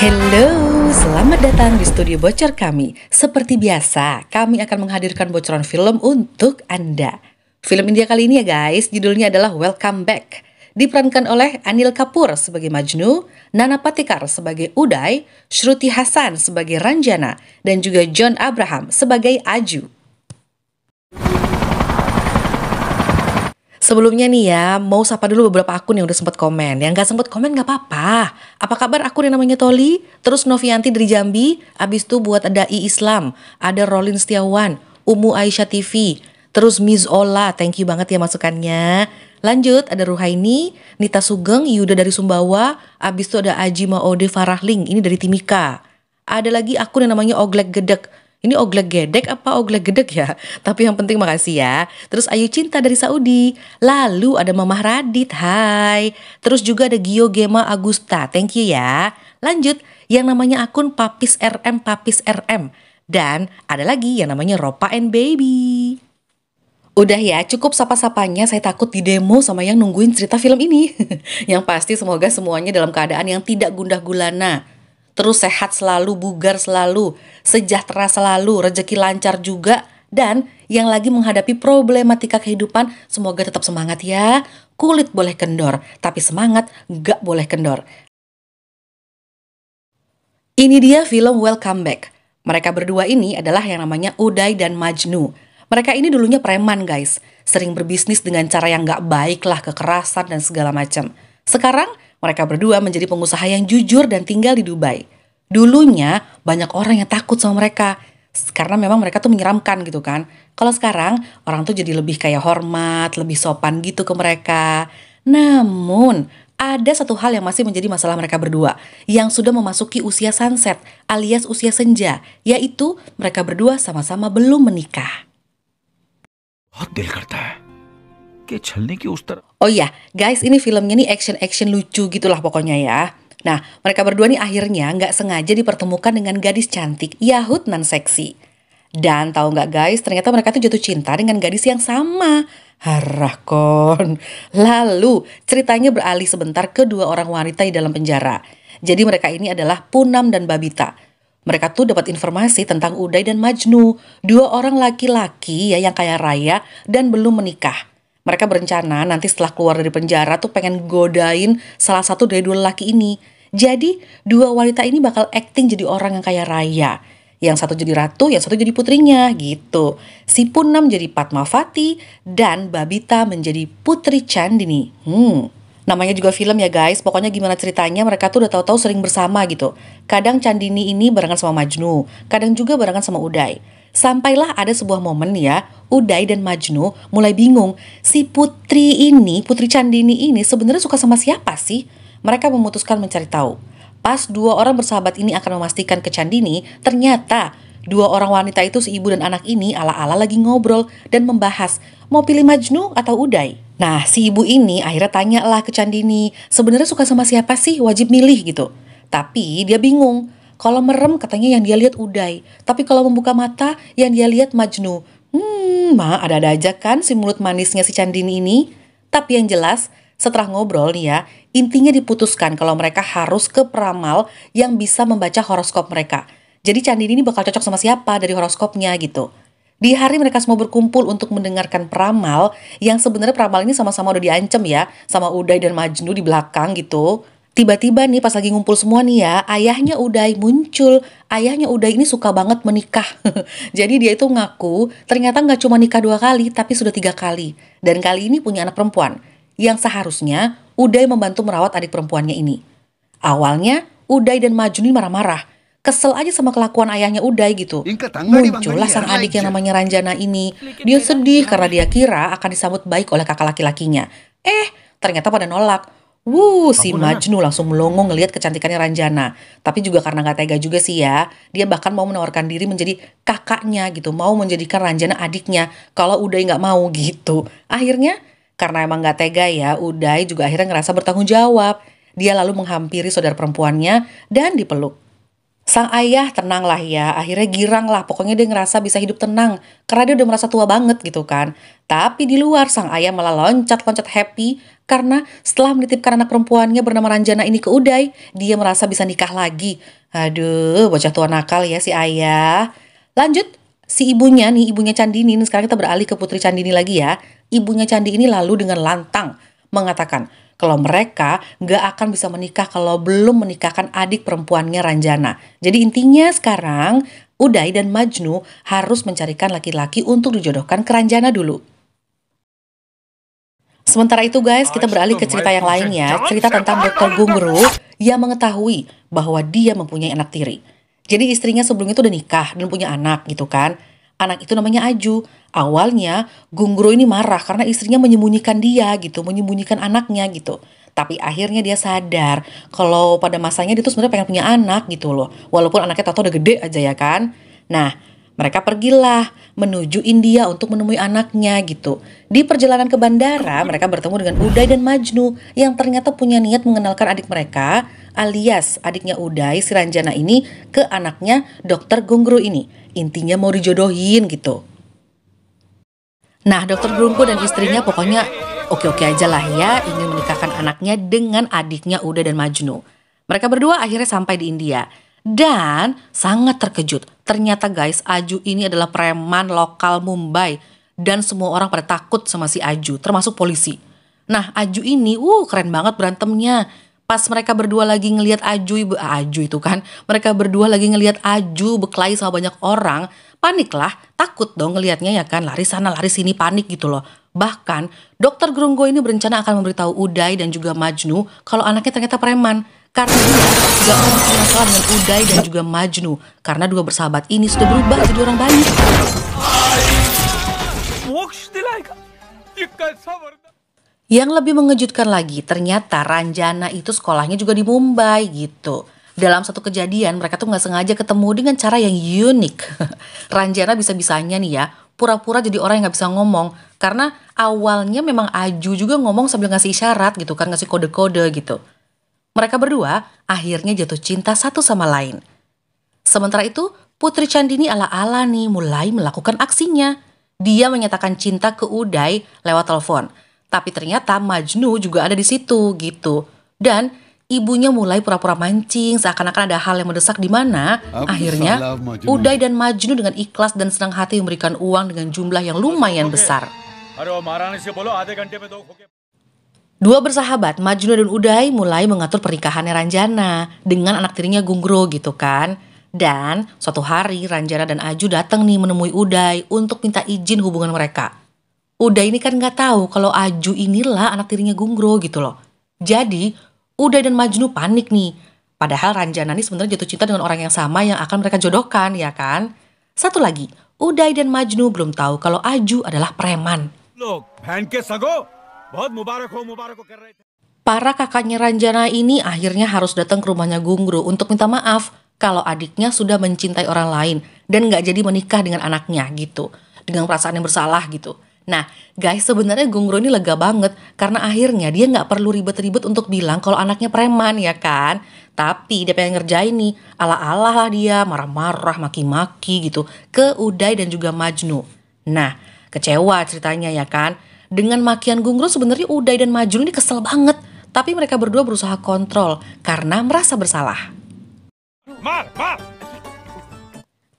Hello, selamat datang di studio bocor kami. Seperti biasa, kami akan menghadirkan bocoran film untuk Anda. Film India kali ini ya guys, judulnya adalah Welcome Back. Diperankan oleh Anil Kapoor sebagai Majnu, Nana Patekar sebagai Uday, Shruti Hassan sebagai Ranjana, dan juga John Abraham sebagai Aju. Sebelumnya nih ya, mau sapa dulu beberapa akun yang udah sempat komen. Yang gak sempat komen gak apa-apa. Apa kabar akun yang namanya Toli? Terus Novianti dari Jambi. Abis itu buat ada I Islam. Ada Rolin Setiawan. Umu Aisyah TV. Terus Miss Ola, thank you banget ya masukannya. Lanjut, ada Ruhaini, Nita Sugeng, Yuda dari Sumbawa. Abis itu ada Aji Maode Farahling, ini dari Timika. Ada lagi akun yang namanya Oglek Gedek. Ini Oglek Gedek apa Oglek Gedek ya? Tapi yang penting makasih ya. Terus Ayu Cinta dari Saudi. Lalu ada Mamah Radit, hai. Terus juga ada Gio Gema Agusta, thank you ya. Lanjut, yang namanya akun Papis RM. Dan ada lagi yang namanya Ropa and Baby. Udah ya, cukup sapa-sapanya, saya takut di demo sama yang nungguin cerita film ini. Yang pasti semoga semuanya dalam keadaan yang tidak gundah gulana. Terus sehat selalu, bugar selalu, sejahtera selalu, rezeki lancar juga. Dan yang lagi menghadapi problematika kehidupan, semoga tetap semangat ya. Kulit boleh kendor, tapi semangat gak boleh kendor. Ini dia film Welcome Back. Mereka berdua ini adalah yang namanya Uday dan Majnu. Mereka ini dulunya preman guys. Sering berbisnis dengan cara yang gak baik lah, kekerasan dan segala macam. Sekarang mereka berdua menjadi pengusaha yang jujur dan tinggal di Dubai. Dulunya banyak orang yang takut sama mereka. Karena memang mereka tuh menyeramkan gitu kan. Kalau sekarang orang tuh jadi lebih kayak hormat, lebih sopan gitu ke mereka. Namun ada satu hal yang masih menjadi masalah mereka berdua. Yang sudah memasuki usia sunset alias usia senja. Yaitu mereka berdua sama-sama belum menikah. Oh iya, guys, ini filmnya nih action lucu gitulah pokoknya ya. Nah, mereka berdua nih akhirnya nggak sengaja dipertemukan dengan gadis cantik Yahut nan seksi. Dan tahu nggak guys, ternyata mereka tuh jatuh cinta dengan gadis yang sama. Harakon. Lalu ceritanya beralih sebentar ke dua orang wanita di dalam penjara. Jadi mereka ini adalah Punam dan Babita. Mereka tuh dapat informasi tentang Uday dan Majnu, dua orang laki-laki ya yang kaya raya dan belum menikah. Mereka berencana nanti setelah keluar dari penjara tuh pengen godain salah satu dari dua laki ini. Jadi dua wanita ini bakal acting jadi orang yang kaya raya. Yang satu jadi ratu, yang satu jadi putrinya gitu. Si Punam jadi Padmavati dan Babita menjadi Putri Chandini. Namanya juga film ya guys, pokoknya gimana ceritanya mereka tuh udah tahu-tahu sering bersama gitu. Kadang Chandini ini barengan sama Majnu, kadang juga barengan sama Uday. Sampailah ada sebuah momen ya, Uday dan Majnu mulai bingung. Si Putri Chandini ini sebenarnya suka sama siapa sih? Mereka memutuskan mencari tahu. Pas dua orang bersahabat ini akan memastikan ke Chandini, ternyata dua orang wanita itu si ibu dan anak ini ala-ala lagi ngobrol dan membahas mau pilih Majnu atau Uday. Nah, si ibu ini akhirnya tanyalah ke Chandini, sebenarnya suka sama siapa sih, wajib milih gitu. Tapi dia bingung. Kalau merem katanya yang dia lihat Uday, tapi kalau membuka mata yang dia lihat Majnu. Ada-ada aja kan si mulut manisnya si Chandini ini. Tapi yang jelas, setelah ngobrol nih ya, intinya diputuskan kalau mereka harus ke peramal yang bisa membaca horoskop mereka. Jadi Chandini ini bakal cocok sama siapa dari horoskopnya gitu. Di hari mereka semua berkumpul untuk mendengarkan peramal, yang sebenarnya peramal ini sama-sama udah diancam ya, sama Uday dan Majnu di belakang gitu. Tiba-tiba nih pas lagi ngumpul semua nih ya, ayahnya Uday muncul. Ayahnya Uday ini suka banget menikah. Jadi dia itu ngaku ternyata nggak cuma nikah 2 kali, tapi sudah 3 kali. Dan kali ini punya anak perempuan. Yang seharusnya Uday membantu merawat adik perempuannya ini. Awalnya Uday dan Majnu marah-marah. Kesel aja sama kelakuan ayahnya Uday gitu. Muncullah sang adik yang namanya Ranjana ini. Dia sedih karena dia kira akan disambut baik oleh kakak laki-lakinya. Ternyata pada nolak. Si Majnu langsung melongo ngelihat kecantikannya Ranjana. Tapi juga karena gak tega juga sih ya. Dia bahkan mau menawarkan diri menjadi kakaknya gitu. Mau menjadikan Ranjana adiknya. Kalau Uday gak mau gitu. Akhirnya karena emang gak tega ya, Uday juga akhirnya ngerasa bertanggung jawab. Dia lalu menghampiri saudara perempuannya dan dipeluk. Sang ayah tenang lah ya, akhirnya girang lah, pokoknya dia ngerasa bisa hidup tenang, karena dia udah merasa tua banget gitu kan. Tapi di luar sang ayah malah loncat-loncat happy, karena setelah menitipkan anak perempuannya bernama Ranjana ini ke Uday, dia merasa bisa nikah lagi. Aduh, bocah tua nakal ya si ayah. Lanjut, si ibunya nih, ibunya Candini, ini sekarang kita beralih ke Putri Candini lagi ya. Ibunya Candi ini lalu dengan lantang mengatakan, kalau mereka nggak akan bisa menikah kalau belum menikahkan adik perempuannya Ranjana. Jadi intinya sekarang Uday dan Majnu harus mencarikan laki-laki untuk dijodohkan ke Ranjana dulu. Sementara itu guys, kita beralih ke cerita yang lain ya. Cerita tentang Dr. Gungru yang mengetahui bahwa dia mempunyai anak tiri. Jadi istrinya sebelumnya itu udah nikah dan punya anak gitu kan. Anak itu namanya Aju. Awalnya Gungro ini marah karena istrinya menyembunyikan dia gitu, menyembunyikan anaknya gitu. Tapi akhirnya dia sadar kalau pada masanya dia tuh sebenarnya pengen punya anak gitu loh. Walaupun anaknya tato udah gede aja ya kan. Nah, mereka pergilah menuju India untuk menemui anaknya gitu. Di perjalanan ke bandara, mereka bertemu dengan Uday dan Majnu yang ternyata punya niat mengenalkan adik mereka, alias adiknya Uday, si Ranjana ini, ke anaknya Dr. Gungru ini. Intinya mau dijodohin gitu. Nah, Dr. Gungru dan istrinya pokoknya oke-oke aja lah ya, ingin menikahkan anaknya dengan adiknya Uday dan Majnu. Mereka berdua akhirnya sampai di India. Dan sangat terkejut, ternyata guys, Aju ini adalah preman lokal Mumbai. Dan semua orang pada takut sama si Aju, termasuk polisi. Nah, Aju ini, keren banget berantemnya. Pas mereka berdua lagi ngelihat Aju itu kan, mereka berdua lagi ngelihat Aju berkelahi sama banyak orang, panik lah, takut dong ngelihatnya ya kan, lari sana lari sini, panik gitu loh. Bahkan, Dr. Grunggo ini berencana akan memberitahu Uday dan juga Majnu kalau anaknya ternyata preman. Karena dia gak mau bikin masalah dengan Uday dan juga Majnu. Karena dua bersahabat ini sudah berubah jadi orang baik. Yang lebih mengejutkan lagi, ternyata Ranjana itu sekolahnya juga di Mumbai gitu. Dalam satu kejadian, mereka tuh gak sengaja ketemu dengan cara yang unik. Ranjana bisa-bisanya nih ya, pura-pura jadi orang yang gak bisa ngomong. Karena awalnya memang Aju juga ngomong sambil ngasih isyarat gitu kan, ngasih kode-kode gitu. Mereka berdua akhirnya jatuh cinta satu sama lain. Sementara itu, Putri Candini ala-ala nih mulai melakukan aksinya. Dia menyatakan cinta ke Uday lewat telepon. Tapi ternyata Majnu juga ada di situ gitu. Dan ibunya mulai pura-pura mancing seakan-akan ada hal yang mendesak di mana akhirnya Uday dan Majnu dengan ikhlas dan senang hati memberikan uang dengan jumlah yang lumayan besar. Dua bersahabat, Majnu dan Uday, mulai mengatur pernikahannya Ranjana dengan anak tirinya Gungro gitu kan. Dan suatu hari Ranjana dan Aju datang nih menemui Uday untuk minta izin hubungan mereka. Uday ini kan gak tahu kalau Aju inilah anak tirinya Gungro gitu loh. Jadi Uday dan Majnu panik nih. Padahal Ranjana ini sebenarnya jatuh cinta dengan orang yang sama yang akan mereka jodohkan ya kan. Satu lagi, Uday dan Majnu belum tahu kalau Aju adalah preman. Para kakaknya Ranjana ini akhirnya harus datang ke rumahnya Gungru untuk minta maaf kalau adiknya sudah mencintai orang lain dan gak jadi menikah dengan anaknya gitu. Dengan perasaan yang bersalah gitu. Nah guys, sebenarnya Gungru ini lega banget karena akhirnya dia gak perlu ribet-ribet untuk bilang kalau anaknya preman ya kan. Tapi dia pengen ngerjain nih, ala-ala lah dia marah-marah, maki-maki gitu ke Uday dan juga Majnu. Nah kecewa ceritanya ya kan. Dengan makian Gungru sebenarnya Uday dan Majnu ini kesel banget. Tapi mereka berdua berusaha kontrol karena merasa bersalah.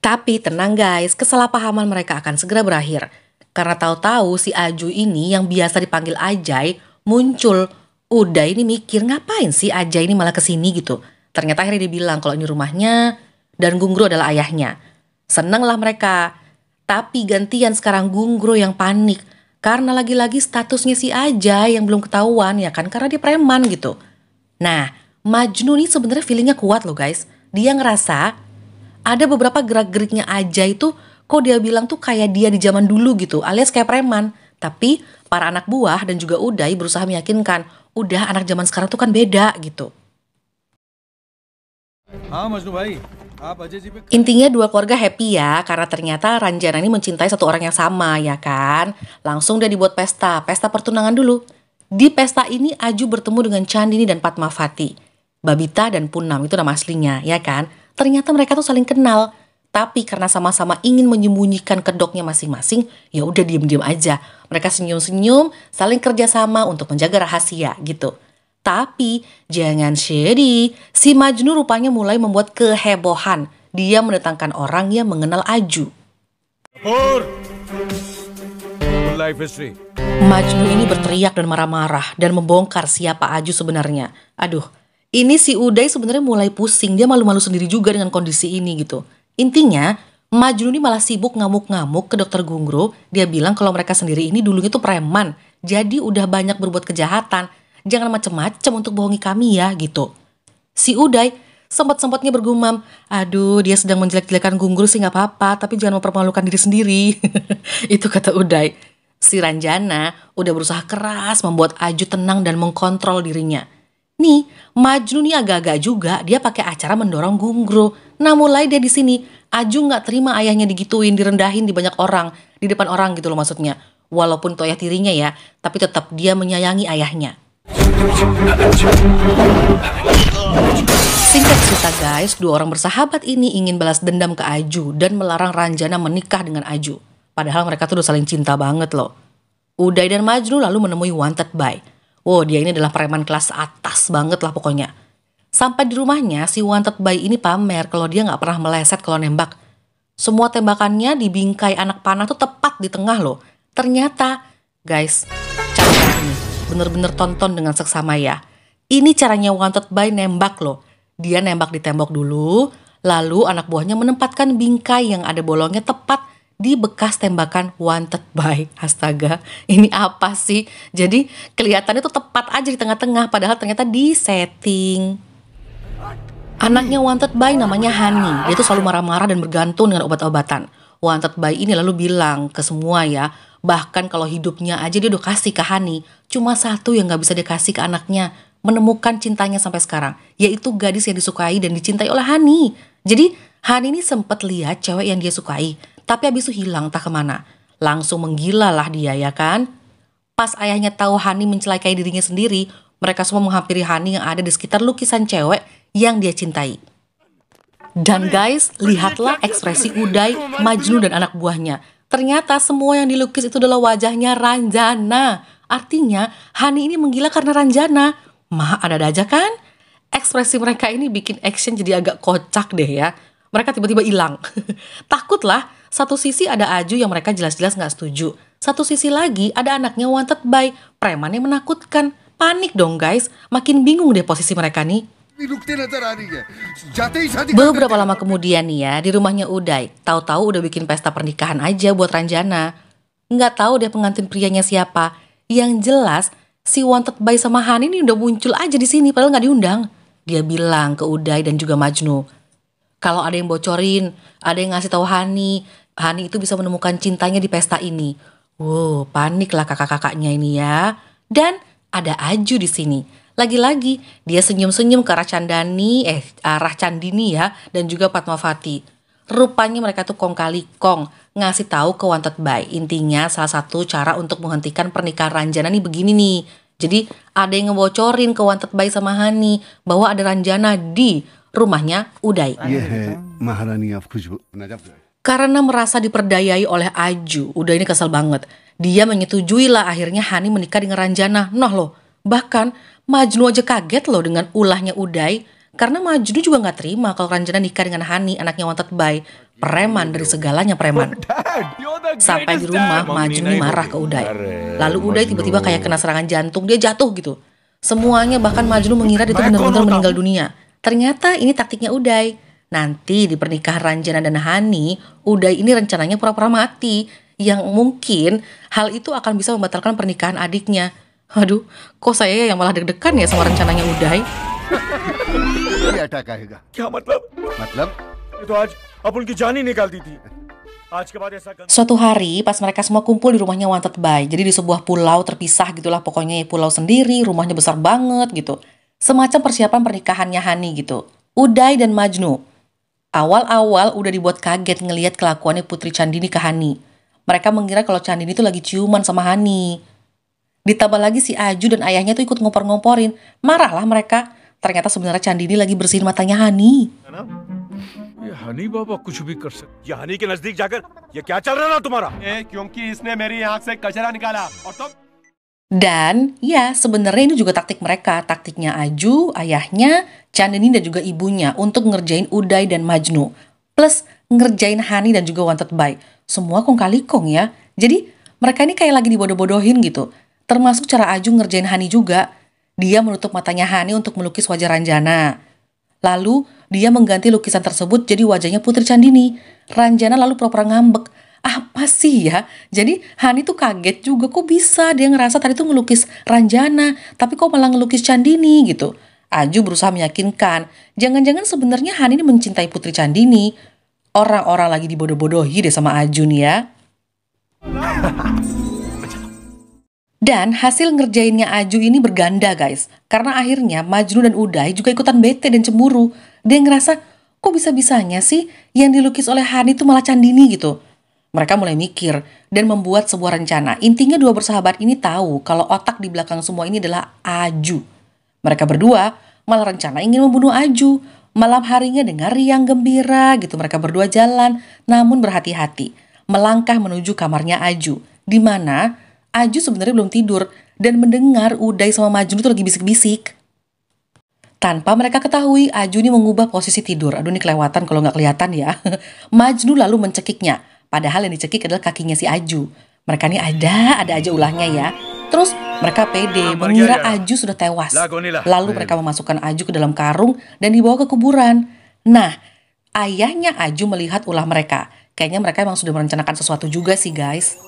Tapi tenang guys, kesalahpahaman mereka akan segera berakhir. Karena tahu-tahu si Aju ini yang biasa dipanggil Ajay muncul. Uday ini mikir ngapain sih Ajay ini malah kesini gitu. Ternyata akhirnya dia bilang kalau ini rumahnya dan Gungru adalah ayahnya. Seneng lah mereka. Tapi gantian sekarang Gungru yang panik. Karena lagi-lagi statusnya si Ajay yang belum ketahuan ya kan, karena dia preman gitu. Nah, Majnu nih sebenarnya feelingnya kuat loh guys. Dia ngerasa ada beberapa gerak-geriknya Ajay itu kok dia bilang tuh kayak dia di zaman dulu gitu, alias kayak preman. Tapi para anak buah dan juga Uday berusaha meyakinkan, udah anak zaman sekarang tuh kan beda gitu. Intinya dua keluarga happy ya, karena ternyata Ranjana ini mencintai satu orang yang sama ya kan. Langsung dia dibuat pesta pertunangan dulu. Di pesta ini Aju bertemu dengan Candini dan Padmavati. Babita dan Punam itu nama aslinya ya kan. Ternyata mereka tuh saling kenal. Tapi karena sama-sama ingin menyembunyikan kedoknya masing-masing, ya udah diem-diem aja. Mereka senyum-senyum, saling kerjasama untuk menjaga rahasia gitu. Tapi jangan sedih, si Majnu rupanya mulai membuat kehebohan. Dia mendatangkan orang yang mengenal Aju. Life history. Majnu ini berteriak dan marah-marah dan membongkar siapa Aju sebenarnya. Aduh, ini si Uday sebenarnya mulai pusing. Dia malu-malu sendiri juga dengan kondisi ini gitu. Intinya, Majnu ini malah sibuk ngamuk-ngamuk ke dokter Gungro. Dia bilang kalau mereka sendiri ini dulunya tuh preman. Jadi udah banyak berbuat kejahatan. Jangan macem-macem untuk bohongi kami ya gitu. Si Uday sempat-sempatnya bergumam, aduh dia sedang menjelek-jelekan Gungro sih gak apa-apa, tapi jangan mempermalukan diri sendiri. Itu kata Uday. Si Ranjana udah berusaha keras membuat Aju tenang dan mengkontrol dirinya. Nih, Majnu nih agak-agak juga dia pakai acara mendorong Gungro. Nah mulai dia di sini, Aju nggak terima ayahnya digituin, direndahin di banyak orang, di depan orang gitu loh maksudnya. Walaupun itu ayah tirinya ya, tapi tetap dia menyayangi ayahnya. Singkat cerita guys, dua orang bersahabat ini ingin balas dendam ke Aju dan melarang Ranjana menikah dengan Aju. Padahal mereka tuh udah saling cinta banget loh. Uday dan Majnu lalu menemui Wanted Boy. Wow, dia ini adalah preman kelas atas banget lah pokoknya. Sampai di rumahnya, si Wanted Boy ini pamer kalau dia gak pernah meleset kalau nembak. Semua tembakannya di bingkai anak panah tuh tepat di tengah loh. Ternyata, guys, caranya ini bener-bener tonton dengan seksama ya. Ini caranya Wanted Boy nembak loh. Dia nembak di tembok dulu, lalu anak buahnya menempatkan bingkai yang ada bolongnya tepat di bekas tembakan Wanted Boy. Astaga, ini apa sih? Jadi kelihatannya tuh tepat aja di tengah-tengah, padahal ternyata di setting. Anaknya Wanted Boy namanya Hani. Dia tuh selalu marah-marah dan bergantung dengan obat-obatan. Wanted Boy ini lalu bilang ke semua ya, bahkan kalau hidupnya aja dia udah kasih ke Hani. Cuma satu yang gak bisa dikasih ke anaknya, menemukan cintanya sampai sekarang, yaitu gadis yang disukai dan dicintai oleh Hani. Jadi Hani ini sempat lihat cewek yang dia sukai, tapi habis itu hilang tak kemana. Langsung menggila lah dia ya kan. Pas ayahnya tahu Hani mencelakai dirinya sendiri, mereka semua menghampiri Hani yang ada di sekitar lukisan cewek yang dia cintai. Dan guys, lihatlah ekspresi Uday, Majnu dan anak buahnya. Ternyata semua yang dilukis itu adalah wajahnya Ranjana. Artinya Hani ini menggila karena Ranjana. Ada aja kan? Ekspresi mereka ini bikin action jadi agak kocak deh ya. Mereka tiba-tiba hilang. Takutlah, satu sisi ada Aju yang mereka jelas-jelas gak setuju. Satu sisi lagi ada anaknya Wanted Boy, preman yang menakutkan. Panik dong guys, makin bingung deh posisi mereka nih. Beberapa lama kemudian nih ya, di rumahnya Uday, tahu-tahu udah bikin pesta pernikahan aja buat Ranjana. Nggak tahu deh pengantin prianya siapa. Yang jelas, si Wanted Boy sama Hani ini udah muncul aja di sini, padahal nggak diundang. Dia bilang ke Uday dan juga Majnu, kalau ada yang bocorin, ada yang ngasih tahu Hani itu bisa menemukan cintanya di pesta ini. Wow, panik lah kakak-kakaknya ini ya. Dan ada Aju di sini. Lagi-lagi dia senyum-senyum ke arah arah Candini ya, dan juga Fatmawati. Rupanya mereka tuh kong kali kong ngasih tahu ke Wanted Boy. Intinya salah satu cara untuk menghentikan pernikahan Ranjana nih begini nih. Jadi ada yang ngebocorin ke Wanted Boy sama Hani bahwa ada Ranjana di rumahnya Uday. Karena merasa diperdayai oleh Aju, Uday ini kesel banget. Dia menyetujui lah akhirnya Hani menikah dengan Ranjana. Noh loh, bahkan Majnu aja kaget loh dengan ulahnya Uday. Karena Majnu juga gak terima kalau Ranjana nikah dengan Hani, anaknya Wanted Boy. Preman dari segalanya preman. Sampai di rumah, Majnu marah ke Uday. Lalu Uday tiba-tiba kayak kena serangan jantung, dia jatuh gitu. Semuanya bahkan Majnu mengira dia tuh benar-benar meninggal dunia. Ternyata ini taktiknya Uday. Nanti di pernikahan Ranjana dan Hani, Uday ini rencananya pura-pura mati. Yang mungkin hal itu akan bisa membatalkan pernikahan adiknya. Aduh, kok saya yang malah deg-degan ya sama rencananya Uday. Suatu hari pas mereka semua kumpul di rumahnya Wanted Boy, jadi di sebuah pulau terpisah gitulah pokoknya, pulau sendiri, rumahnya besar banget gitu. Semacam persiapan pernikahannya Hani gitu. Uday dan Majnu. Awal-awal udah dibuat kaget ngelihat kelakuannya Putri Candini ke Hani. Mereka mengira kalau Candini tuh lagi ciuman sama Hani. Ditambah lagi si Aju dan ayahnya tuh ikut ngompor-ngomporin. Marahlah mereka. Ternyata sebenarnya Candini lagi bersihin matanya Hani. ये हनी बाबा कुछ भी कर सकते। ये हनी के नजदीक जाकर ये क्या चल रहा है तुम्हारा? क्योंकि इसने मेरी आंख से कचरा निकाला और तुम Dan ya sebenarnya ini juga taktik mereka, taktiknya Aju, ayahnya, Chandini dan juga ibunya untuk ngerjain Uday dan Majnu. Plus ngerjain Hani dan juga Wanted By. Semua kong kali kong ya. Jadi mereka ini kayak lagi dibodoh-bodohin gitu. Termasuk cara Aju ngerjain Hani juga. Dia menutup matanya Hani untuk melukis wajah Ranjana. Lalu dia mengganti lukisan tersebut jadi wajahnya Putri Chandini. Ranjana lalu pura-pura ngambek. Apa sih ya? Jadi Hani tuh kaget juga, kok bisa dia ngerasa tadi tuh ngelukis Ranjana, tapi kok malah ngelukis Chandini gitu. Aju berusaha meyakinkan, jangan-jangan sebenarnya Hani ini mencintai Putri Chandini. Orang-orang lagi dibodoh-bodohi deh sama Aju nih ya. Dan hasil ngerjainnya Aju ini berganda guys. Karena akhirnya Majnu dan Uday juga ikutan bete dan cemburu. Dia ngerasa, kok bisa-bisanya sih yang dilukis oleh Hani tuh malah Chandini gitu. Mereka mulai mikir dan membuat sebuah rencana. Intinya dua bersahabat ini tahu kalau otak di belakang semua ini adalah Aju. Mereka berdua malah rencana ingin membunuh Aju. Malam harinya dengan riang gembira gitu mereka berdua jalan, namun berhati-hati melangkah menuju kamarnya Aju, di mana Aju sebenarnya belum tidur dan mendengar Uday sama Majnu itu lagi bisik-bisik. Tanpa mereka ketahui, Aju ini mengubah posisi tidur. Aduh, ini kelewatan kalau nggak kelihatan ya. Majnu lalu mencekiknya. Padahal yang dicekik adalah kakinya si Aju. Mereka ini ada aja ulahnya ya. Terus mereka pede mengira Aju sudah tewas. Lalu mereka memasukkan Aju ke dalam karung dan dibawa ke kuburan. Nah, ayahnya Aju melihat ulah mereka. Kayaknya mereka emang sudah merencanakan sesuatu juga sih guys.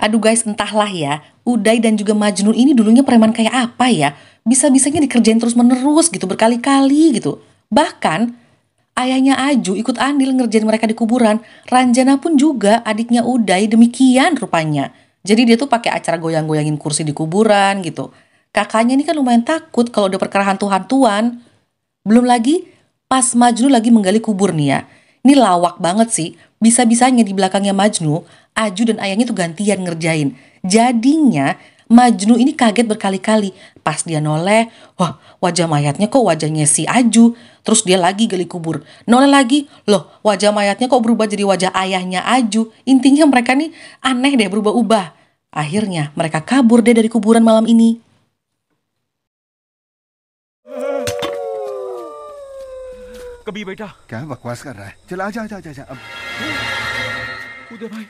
Aduh guys, entahlah ya. Uday dan juga Majnun ini dulunya preman kayak apa ya? Bisa-bisanya dikerjain terus-menerus gitu, berkali-kali gitu. Bahkan ayahnya Aju ikut andil ngerjain mereka di kuburan. Ranjana pun juga adiknya Uday demikian rupanya. Jadi dia tuh pakai acara goyang-goyangin kursi di kuburan gitu. Kakaknya ini kan lumayan takut kalau udah perkara hantu-hantuan. Belum lagi pas Majnu lagi menggali kubur nih ya. Ini lawak banget sih. Bisa-bisanya di belakangnya Majnu, Aju dan ayahnya tuh gantian ngerjain. Jadinya Majnu ini kaget berkali-kali. Pas dia noleh, wah wajah mayatnya kok wajahnya si Aju. Terus dia lagi gali kubur. Noleh lagi, loh wajah mayatnya kok berubah jadi wajah ayahnya Aju. Intinya mereka nih aneh deh berubah-ubah. Akhirnya mereka kabur deh dari kuburan malam ini. कभी बेटा क्या बकवास कर रहा है? चल आजा आजा आजा अब। उदय भाई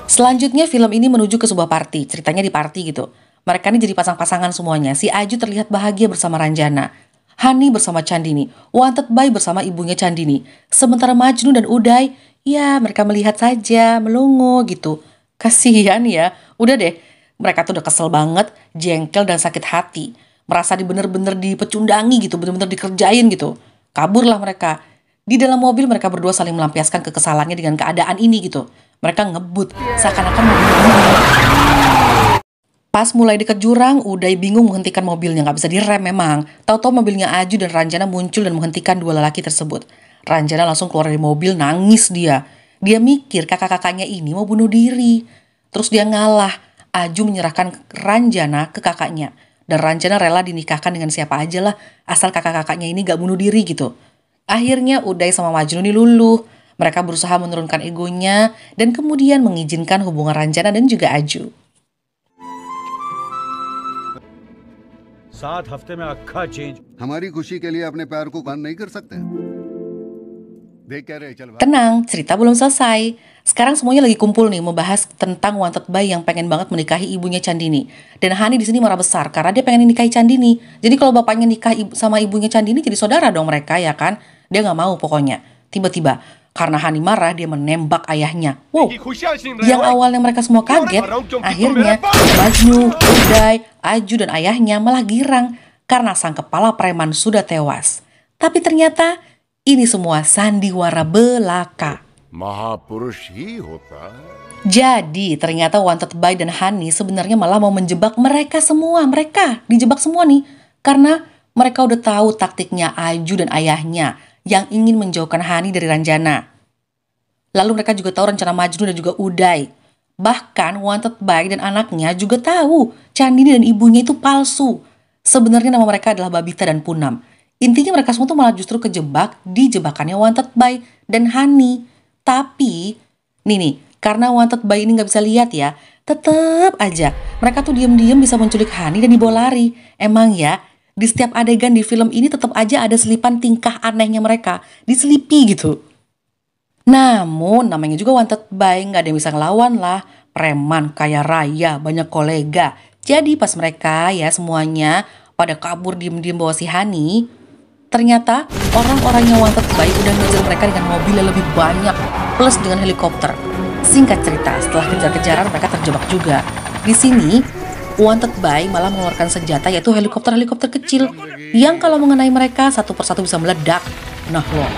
Selanjutnya film ini menuju ke sebuah party. Ceritanya di party gitu. Mereka ini jadi pasang-pasangan semuanya. Si Aju terlihat bahagia bersama Ranjana. Hani bersama Chandini. Wanted By bersama ibunya Chandini. Sementara Majnu dan Uday, ya mereka melihat saja, melongo gitu. Kasihan ya. Udah deh, mereka tuh udah kesel banget, jengkel dan sakit hati. Merasa bener-bener dipecundangi gitu, bener-bener dikerjain gitu. Kaburlah mereka. Di dalam mobil mereka berdua saling melampiaskan kekesalannya dengan keadaan ini gitu. Mereka ngebut, seakan-akan mobil ini. Pas mulai dekat jurang, Uday bingung menghentikan mobilnya, nggak bisa direm memang. Tahu-tahu mobilnya Aju dan Ranjana muncul dan menghentikan dua lelaki tersebut. Ranjana langsung keluar dari mobil, nangis dia. Dia mikir kakak-kakaknya ini mau bunuh diri. Terus dia ngalah. Aju menyerahkan Ranjana ke kakaknya. Dan Ranjana rela dinikahkan dengan siapa aja lah, asal kakak-kakaknya ini gak bunuh diri gitu. Akhirnya Uday sama Majnu ini luluh. Mereka berusaha menurunkan egonya dan kemudian mengizinkan hubungan Ranjana dan juga Aju. 7 हफ्ते में अक्खा चेंज। हमारी खुशी के लिए अपने प्यार को बंद नहीं कर सकते। देख क्या रहे चल भाई। Tenang, cerita belum selesai. Sekarang semuanya lagi kumpul nih membahas tentang Wanted By yang pengen banget menikahi ibunya Chandini. Dan Hani di sini marah besar karena dia pengen nikahi Chandini. Jadi kalau bapaknya nikah sama ibunya Chandini jadi saudara dong mereka ya kan? Dia nggak mau pokoknya. Tiba-tiba karena Hani marah dia menembak ayahnya. Wow, yang awalnya mereka semua kaget, akhirnya Majnu, Uday, Aju dan ayahnya malah girang karena sang kepala preman sudah tewas. Tapi ternyata ini semua sandiwara belaka. महापुरुष ही होता है। Jadi ternyata Wanted By dan Hani sebenarnya malah mau menjebak mereka semua. Mereka dijebak semua nih. Karena mereka udah tahu taktiknya Aju dan ayahnya yang ingin menjauhkan Hani dari Ranjana. Lalu mereka juga tahu rencana Majnu dan juga Uday. Bahkan Wanted By dan anaknya juga tahu Chandini dan ibunya itu palsu. Sebenarnya nama mereka adalah Babita dan Punam. Intinya mereka semua tuh malah justru kejebak di jebakannya Wanted By dan Hani. Tapi, nih, karena Wanted By ini gak bisa lihat ya, tetep aja mereka tuh diem-diem bisa menculik Hani dan dibawa lari. Emang ya, di setiap adegan di film ini tetap aja ada selipan tingkah anehnya mereka, diselipi gitu. Namun namanya juga Wanted By, gak ada yang bisa ngelawan lah. Preman, kaya raya, banyak kolega. Jadi pas mereka ya semuanya pada kabur diem-diem bawa si Hani, ternyata orang-orang yang Wanted By udah ngejar mereka dengan mobil yang lebih banyak plus dengan helikopter. Singkat cerita, setelah kejar-kejaran mereka terjebak juga. Di sini Wanted By malah mengeluarkan senjata yaitu helikopter-helikopter kecil yang kalau mengenai mereka satu persatu bisa meledak. Nah loh,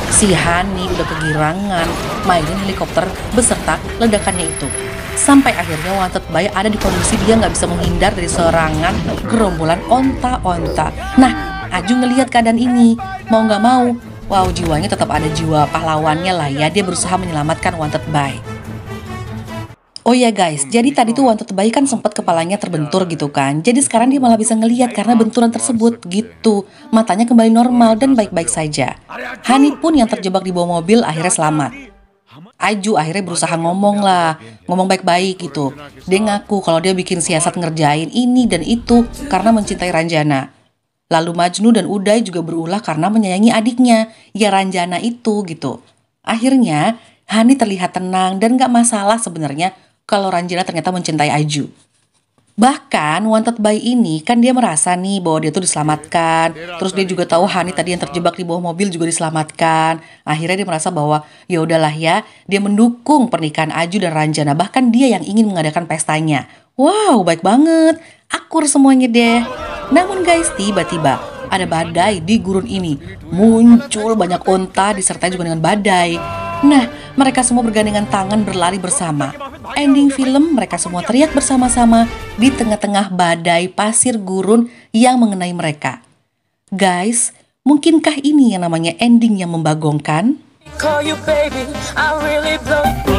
si Hani udah kegirangan mainin helikopter beserta ledakannya itu. Sampai akhirnya Wanted By ada di kondisi dia nggak bisa menghindar dari serangan gerombolan onta-onta. Nah, Aju ngelihat keadaan ini, mau nggak mau, wow, jiwanya tetap ada jiwa pahlawannya lah ya. Dia berusaha menyelamatkan Wanted By. Oh ya guys, jadi tadi tuh Wanted By kan sempat kepalanya terbentur gitu kan. Jadi sekarang dia malah bisa ngelihat karena benturan tersebut gitu. Matanya kembali normal dan baik-baik saja. Hani pun yang terjebak di bawah mobil akhirnya selamat. Aju akhirnya berusaha ngomong baik-baik gitu. Dia ngaku kalau dia bikin siasat ngerjain ini dan itu karena mencintai Ranjana. Lalu Majnu dan Uday juga berulah karena menyayangi adiknya, ya Ranjana itu gitu. Akhirnya Hani terlihat tenang dan gak masalah sebenarnya kalau Ranjana ternyata mencintai Aju. Bahkan Wanted By ini kan dia merasa nih bahwa dia tuh diselamatkan. Terus dia juga tahu Hani tadi yang terjebak di bawah mobil juga diselamatkan. Akhirnya dia merasa bahwa ya udahlah ya, dia mendukung pernikahan Aju dan Ranjana. Bahkan dia yang ingin mengadakan pestanya. Wow, baik banget. Akur semuanya deh. Namun guys, tiba-tiba ada badai di gurun ini. Muncul banyak onta disertai juga dengan badai. Nah, mereka semua bergandengan tangan berlari bersama. Ending film mereka semua teriak bersama-sama di tengah-tengah badai pasir gurun yang mengenai mereka. Guys, mungkinkah ini yang namanya ending yang membagongkan? Call you baby, I really blow